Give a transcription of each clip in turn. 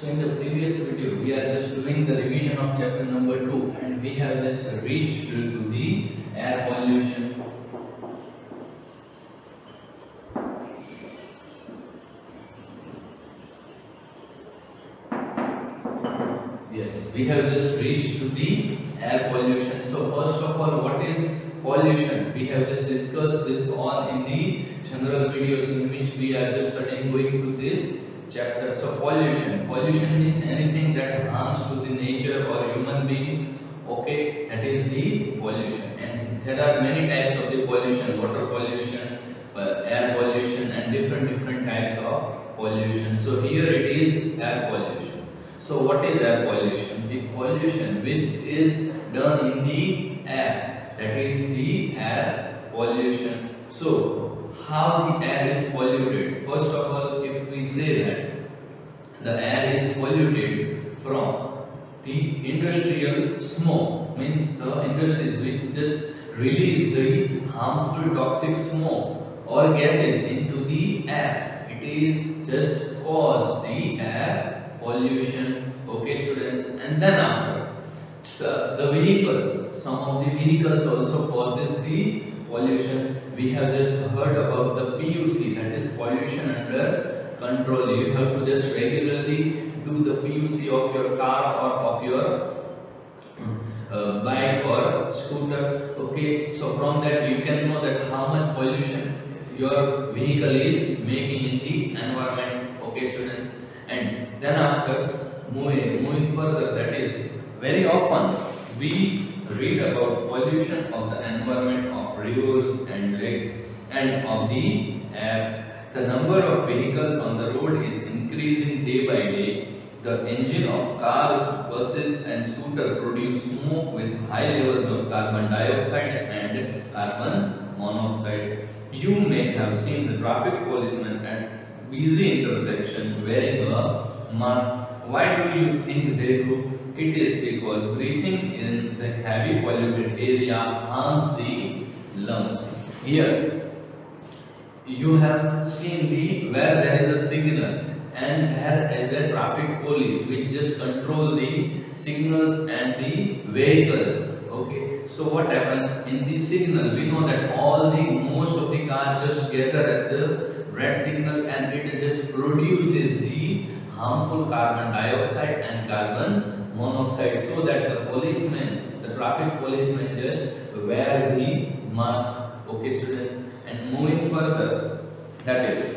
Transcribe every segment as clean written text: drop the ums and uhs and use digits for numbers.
So in the previous video, we are just doing the revision of chapter number 2 and we have just reached to the air pollution. Yes, we have just reached to the air pollution. So first of all, what is pollution? We have just discussed this all in the general videos in which we are just studying going through this chapter. So pollution means anything that harms to the nature or human being. Okay, that is the pollution. And there are many types of the pollution: water pollution, air pollution, and different types of pollution. So here it is air pollution. So what is air pollution? The pollution which is done in the air, that is the air pollution. So how the air is polluted? First of all, if we say that the air is polluted from the industrial smoke, means the industries which just release the harmful toxic smoke or gases into the air, it is just cause the air pollution. Okay students, and then after the vehicles, some of the vehicles also causes the pollution. We have just heard about the PUC, that is pollution under control. You have to just regularly do the PUC of your car or of your bike or scooter. Okay, so from that you can know that how much pollution your vehicle is making in the environment. Okay students, and then after moving further, that is very often we read about pollution of the environment, of rivers and lakes, and of the air. The number of vehicles on the road is increasing day by day. The engine of cars, buses and scooters produce smoke with high levels of carbon dioxide and carbon monoxide. You may have seen the traffic policemen at busy intersection wearing a mask. Why do you think they do? It is because breathing in the heavy polluted area harms the lungs. Here you have seen the where there is a signal and there is a traffic police which just control the signals and the vehicles. Okay, so what happens in the signal? We know that most of the cars just gather at the red signal and it just produces the harmful carbon dioxide and carbon monoxide, so that the traffic policemen just wear the mask. Okay students, and moving further, that is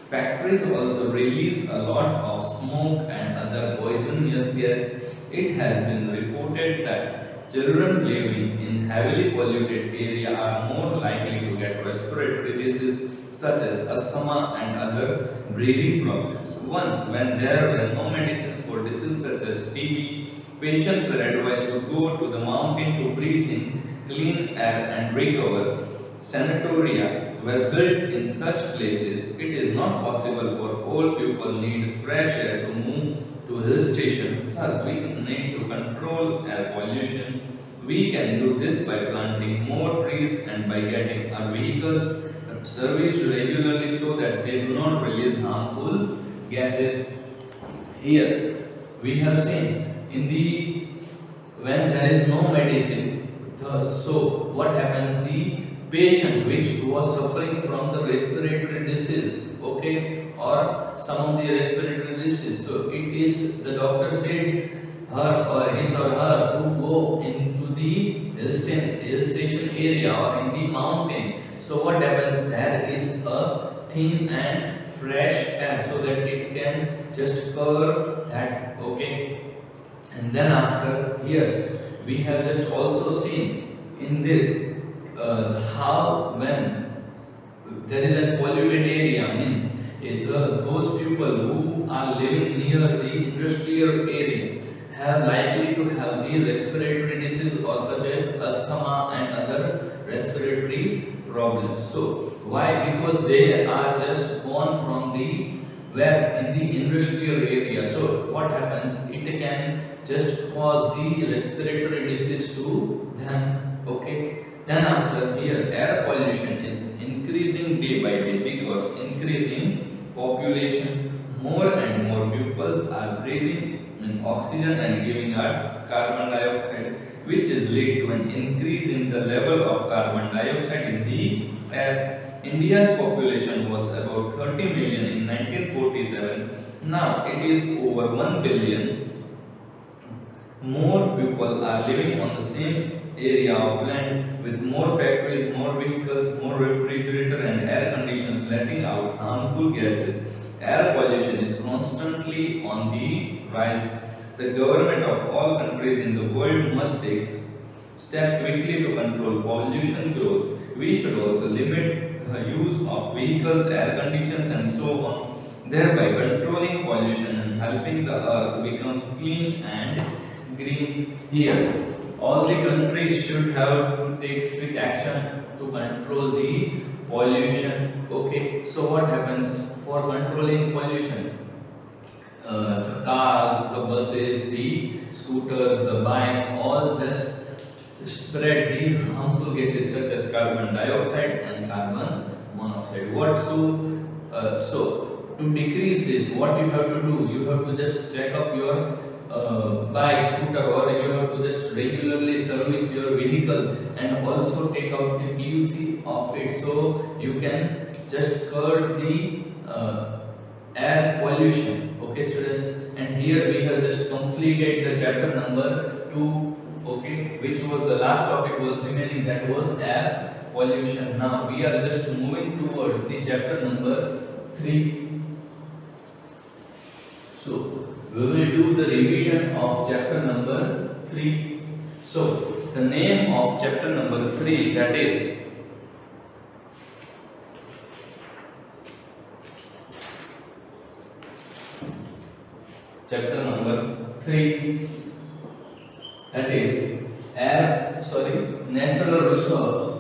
factories also release a lot of smoke and other poisonous gas. It has been reported that children living in heavily polluted area are more likely to get respiratory diseases such as asthma and other breathing problems. Once, when there were no medicines for diseases such as TB, patients were advised to go to the mountain to breathe in clean air and recover. Sanatoria were built in such places. It is not possible for all people need fresh air to move to hill station. Thus, we need to control air pollution. We can do this by planting more trees and by getting our vehicles serviced regularly so that they do not release harmful gases. Here we have seen in the when there is no medicine, so what happens? The patient which was suffering from the respiratory disease, okay, or some of the respiratory disease, so it is the doctor said her or his or her to go into the hill station area or in the mountain. So what happens? There is a thin and fresh air so that it can just cover that. Okay, and then after here we have just also seen in this how when there is a polluted area, means those people who are living near the industrial area have likely to have the respiratory disease or such as asthma and other respiratory problems. So why? Because they are just born from the where in the industrial area. So what happens? It can just cause the respiratory disease to them. Okay, then after here air pollution is increasing day by day because increasing population, more and more pupils are breathing in oxygen and giving out carbon dioxide, which is lead to an increase in the level of carbon dioxide in the air. India's population was about 30 million in 1947. Now it is over 1 billion. More people are living on the same area of land with more factories, more vehicles, more refrigerator and air conditions letting out harmful gases. Air pollution is constantly on the rise. The government of all countries in the world must take steps quickly to control pollution growth. We should also limit the use of vehicles, air conditions and so on, thereby controlling pollution and helping the earth becomes clean and green. Here, all the countries should have to take strict action to control the pollution. Okay, so what happens for controlling pollution? The cars, the buses, the scooters, the bikes, all just spread the harmful gases such as carbon dioxide and carbon monoxide. So to decrease this, what you have to do? You have to just check up your bike, scooter, or you have to just regularly service your vehicle and also take out the PUC of it, so you can just curb the air pollution. Okay, students, and here we have just completed the chapter number 2. Okay, which was the last topic was remaining, that was air pollution. Now we are just moving towards the chapter number 3. So we will do the revision of chapter number 3. So the name of chapter number 3, that is chapter number 3, that is natural resource.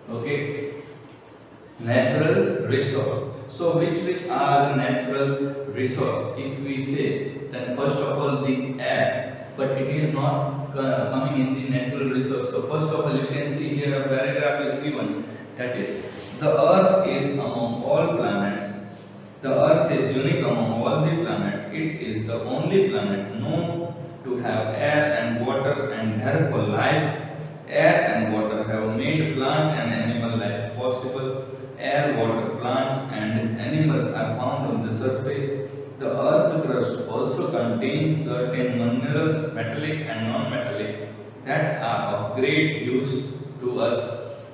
Okay, natural resource. So which are the natural resource? If we say, then first of all the air, but it is not coming in the natural resource. So first of all, you can see here a paragraph is given, that is, the earth is among all planets. The earth is unique among all the planets. It is the only planet known to have air and water, and therefore life. Air and water have made plant and animal life possible. Air, water, plants and animals are found on the surface. The earth crust also contains certain minerals, metallic and non-metallic, that are of great use to us.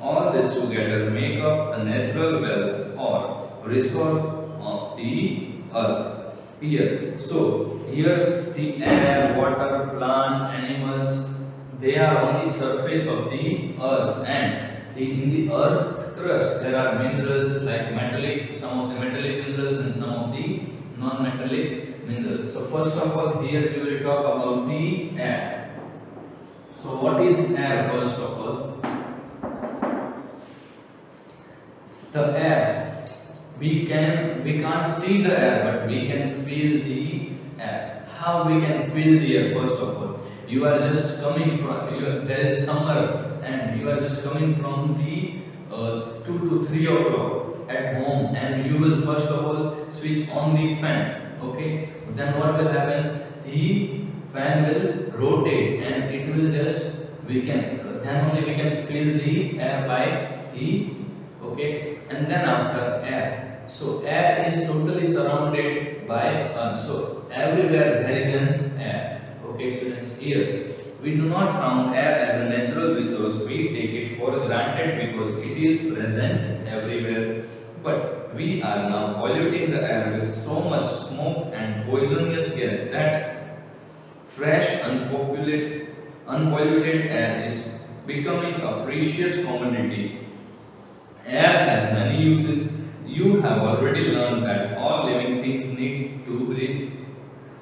All this together make up the natural wealth or resource of the earth. Here, the air, water, plant, animals, they are on the surface of the earth, and in the earth crust there are minerals like metallic, some of the metallic minerals and some of the non-metallic minerals. So first of all, here we will talk about the air. So what is air first of all? The air, we can't see the air, but we can feel the air. How we can feel the air? First of all, you are just coming from, there is summer and you are just coming from the 2 to 3 o'clock at home, and you will first of all switch on the fan. Okay, then what will happen? The fan will rotate and it will just, then only we can feel the air by the, okay, and then after air. So air is totally surrounded by us. So everywhere there is an air. Okay, students, here we do not count air as a natural resource. We take it for granted because it is present everywhere. But we are now polluting the air with so much smoke and poisonous gas that fresh, unpolluted air is becoming a precious commodity. Air has many uses. You have already learned that all living things need to breathe.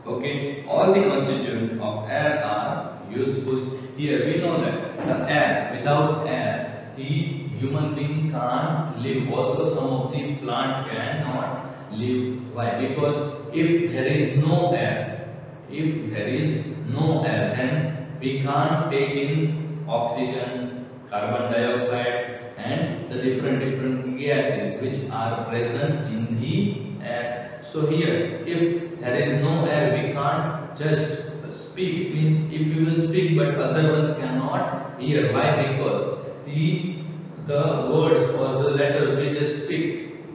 Okay, all the constituents of air are useful. Here we know that the air, without air, the human being can't live. Also, some of the plant cannot live. Why? Because if there is no air, then we can't take in oxygen, carbon dioxide, and the different gases which are present in the air. So here, if there is no air, we can't just speak. Means if you will speak, but other one cannot hear. Why? Because the words or the letters we just speak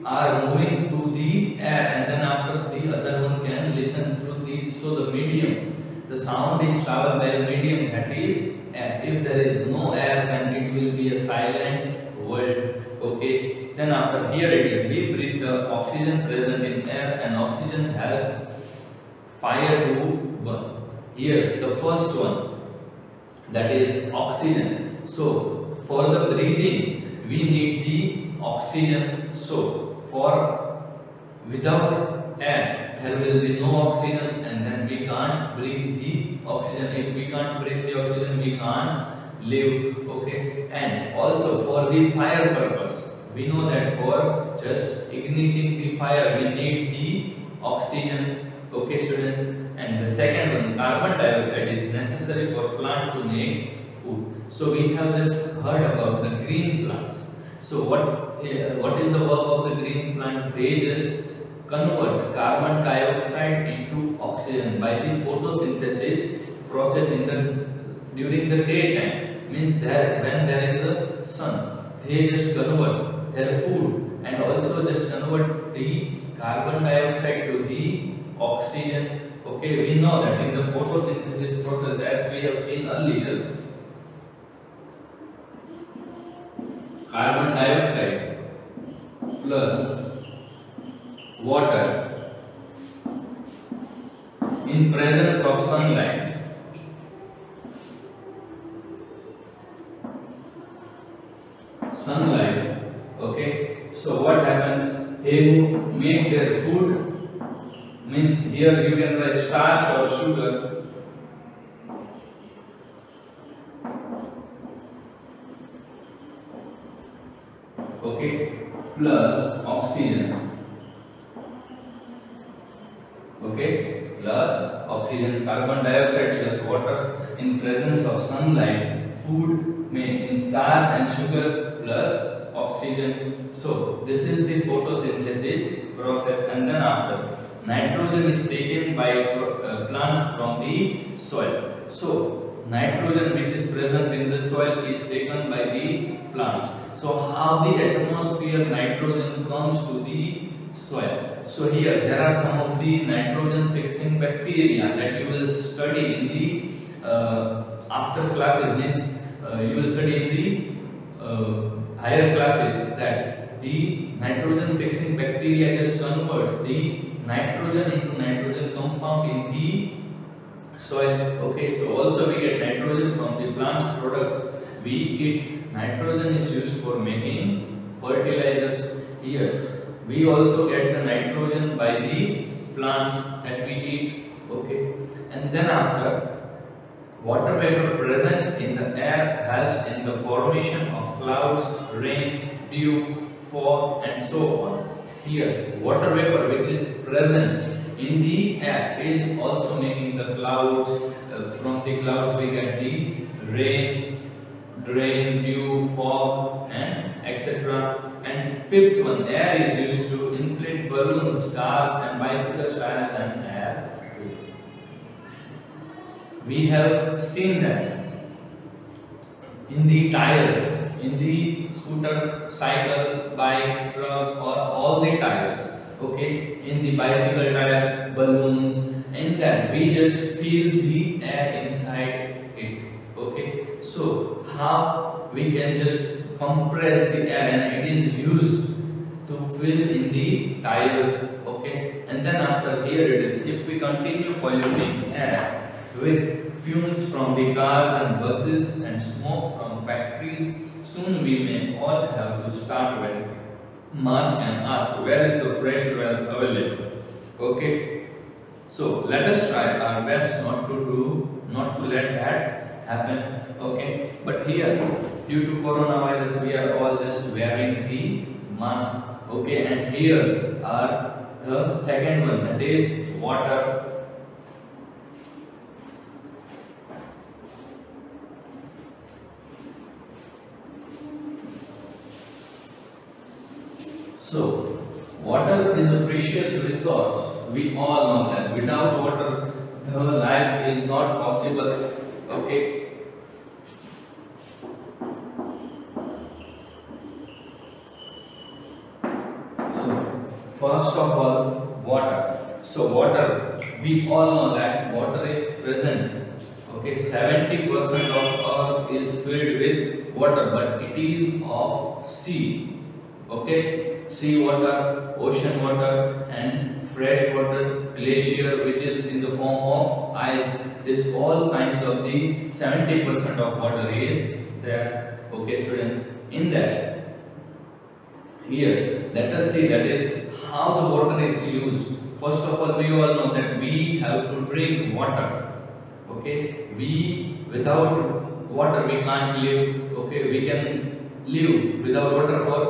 are moving to the air, and then after the other one can listen through the, so the medium, the sound is traveled by a medium, that is air. If there is no air, then it will be a silent world. Okay, then after here it is, we breathe the oxygen present in air, and oxygen helps fire to burn. Here the first one, that is oxygen. So for the breathing we need the oxygen. So for without air there will be no oxygen, and then we can't breathe the oxygen. If we can't breathe the oxygen, we can't live. Okay, and also for the fire purpose, we know that for just igniting the fire we need the oxygen. Okay students, and the second one, carbon dioxide, is necessary for plant to make food. So we have just heard about the green plants. So what is the work of the green plant? They just convert carbon dioxide into oxygen by the photosynthesis process in the during the daytime. Means that when there is a sun, they just convert their food and also just convert the carbon dioxide to the oxygen. Okay, we know that in the photosynthesis process, as we have seen earlier, carbon dioxide plus water in presence of sunlight okay, so what happens? They make their food. Means here you can write starch or sugar okay, plus oxygen, okay, plus oxygen, carbon dioxide plus water in presence of sunlight, food may in starch and sugar plus oxygen. So this is the photosynthesis process, and then after nitrogen is taken by plants from the soil. So nitrogen which is present in the soil is taken by the plants. So how the atmosphere nitrogen comes to the soil? So here there are some of the nitrogen fixing bacteria that you will study in the after classes. Means you will study in the higher classes that the nitrogen fixing bacteria just converts the nitrogen into nitrogen compound in the soil. Okay, so also we get nitrogen from the plant's product. We eat nitrogen is used for making fertilizers. Here we also get the nitrogen by the plants that we eat. Okay, and then after, water vapor present in the air helps in the formation of clouds, rain, dew, fog, and so on. Here, water vapor which is present in the air is also making the clouds. From the clouds we get the rain, dew, fog, and etc. And fifth one, air is used to inflate balloons, cars, and bicycle tires and air tube. We have seen that in the tires, in the scooter, cycle, bike, truck, or all the tires. Okay, in the bicycle tires, balloons, and that we just feel the air inside it. Okay, so how we can just compress the air, and it is used to fill in the tires. Okay, and then after here it is, if we continue polluting air with fumes from the cars and buses and smoke from factories, soon we may all have to start wearing mask and ask where is the fresh air available. Okay, so let us try our best not to let that happen. Okay, but here due to coronavirus we are all just wearing the mask. Okay, and here are the second one, that is water. So water is a precious resource. We all know that without water the life is not possible. Okay. So first of all, water. So water, we all know that water is present. Okay, 70% of earth is filled with water, but it is of sea. Okay, sea water, ocean water, and fresh water, glacier, which is in the form of ice. This all kinds of the 70% of water is there. Okay, students, in that, here let us see that is how the water is used. First of all, we all know that we have to drink water. Okay, we without water we can't live. Okay, we can live without water for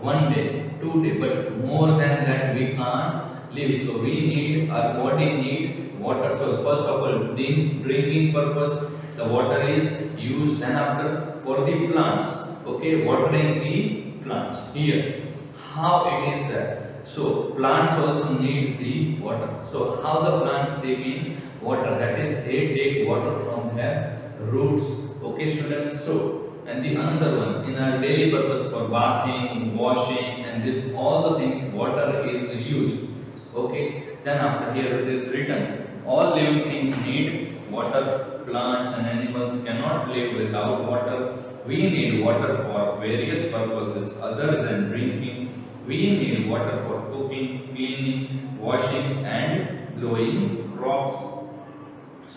1 day, 2 day, but more than that we can't live. So we need, our body need water. So first of all, drinking purpose the water is used. Then after, for the plants. Okay, watering the plants. Here how it is that, so plants also needs the water. So how the plants take in water, that is they take water from their roots. Okay, students. So and the another one, in our daily purpose for bathing, washing, and this all the things water is used. Okay, then after, here it is written, all living things need water. Plants and animals cannot live without water. We need water for various purposes other than drinking. We need water for cooking, cleaning, washing, and growing crops.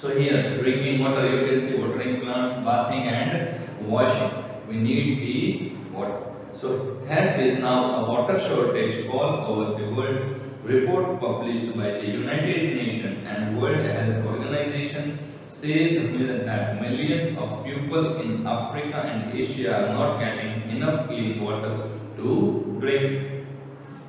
So here, drinking water, you can see watering plants, bathing, and washing. We need the water. So there is now a water shortage all over the world. Report published by the United Nations and World Health Organization say that millions of people in Africa and Asia are not getting enough clean water to drink.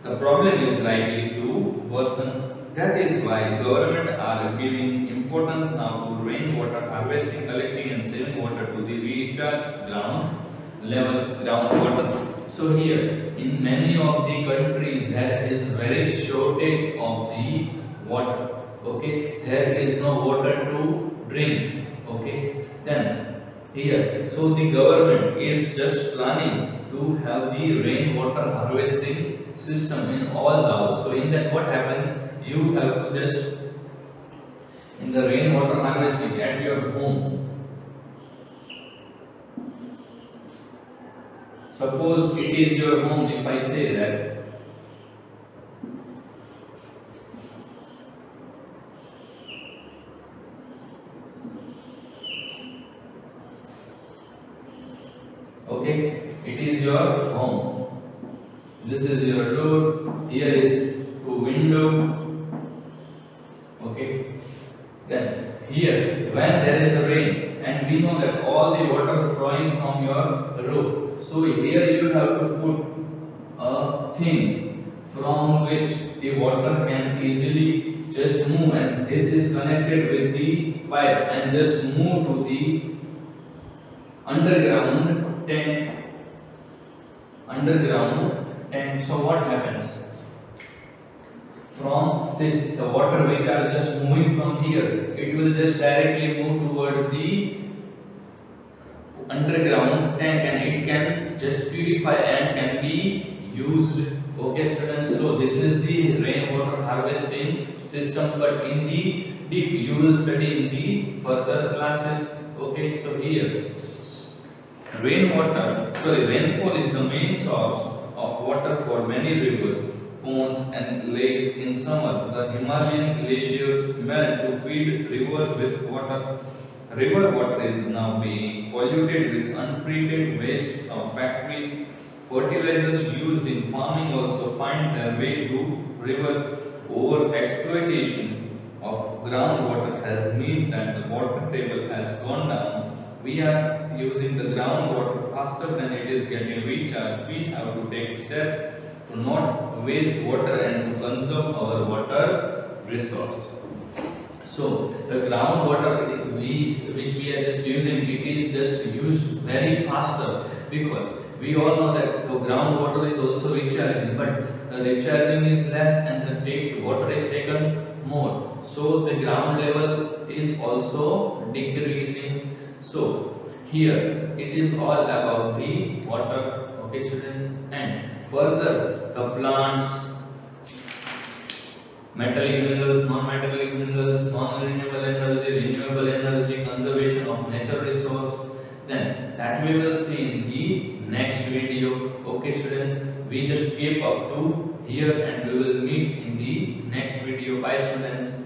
The problem is likely to worsen. That is why government are giving importance now to rainwater harvesting, collecting, and saving water to the recharged groundwater. So here, in many of the countries, there is very shortage of the water. Okay, there is no water to drink. Okay, then here, so the government is just planning to have the rainwater harvesting system in all the house. So in that, what happens? You have to just, in the rainwater harvesting at your home. Suppose it is your home. If I say that, okay, it is your home. This is your door. Here is two window. Okay. Then here, when there is a rain, and we know that all the water flowing from your roof. So here you have to put a thing from which the water can easily just move, and this is connected with the pipe and just move to the underground tank. So what happens? From this, the water which are just moving from here, it will just directly move toward the underground tank, and it can just purify and can be used. Okay, students. So this is the rainwater harvesting system, but in the deep you will study in the further classes. Okay, so here rainfall is the main source of water for many rivers, ponds, and lakes. In summer, the Himalayan glaciers melt to feed rivers with water. River water is now being polluted with untreated waste of factories. Fertilizers used in farming also find their way through river. Over exploitation of groundwater has meant that the water table has gone down. We are using the groundwater faster than it is getting recharged. We have to take steps to not waste water and to conserve our water resource. So the groundwater which we are just using, it is just used very faster, because we all know that the groundwater is also recharging, but the recharging is less and the water is taken more. So the ground level is also decreasing. So here it is all about the water, okay students. And further the plants, metallic minerals, non-metallic minerals, non-renewable energy, renewable energy, conservation of nature resource, then that we will see in the next video. Okay students, we just keep up to here and we will meet in the next video. Bye students.